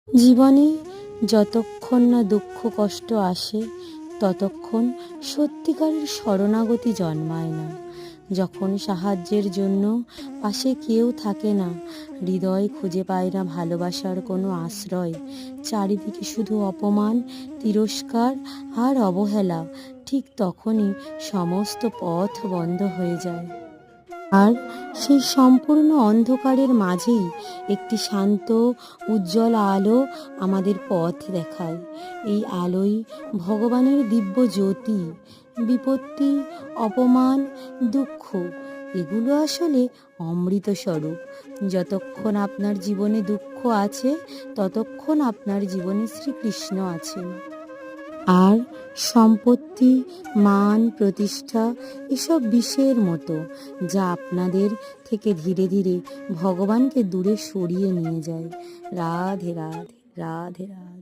জীবনে যতক্ষণ না দুঃখ কষ্ট আসে ততক্ষণ সত্যিকারের শরণাগতি জন্মায় না। যখন সাহায্যের জন্য পাশে কেউ থাকে না, হৃদয় খুঁজে পায় না ভালোবাসার কোনো আশ্রয়, চারিদিকে শুধু অপমান, তিরস্কার আর অবহেলা, ঠিক তখনই সমস্ত পথ বন্ধ হয়ে যায়। আর সেই সম্পূর্ণ অন্ধকারের মাঝেই একটি শান্ত উজ্জ্বল আলো আমাদের পথ দেখায়। এই আলোই ভগবানের দিব্য জ্যোতি। বিপত্তি, অপমান, দুঃখ এগুলো আসলে অমৃত স্বরূপ। যতক্ষণ আপনার জীবনে দুঃখ আছে ততক্ষণ আপনার জীবনে শ্রীকৃষ্ণ আছেন। আর সম্পত্তি, মান, প্রতিষ্ঠা এসব বিষয়ের মতো, যা আপনাদের থেকে ধীরে ধীরে ভগবানকে দূরে সরিয়ে নিয়ে যায়। রাধে রাধে, রাধে রাধে।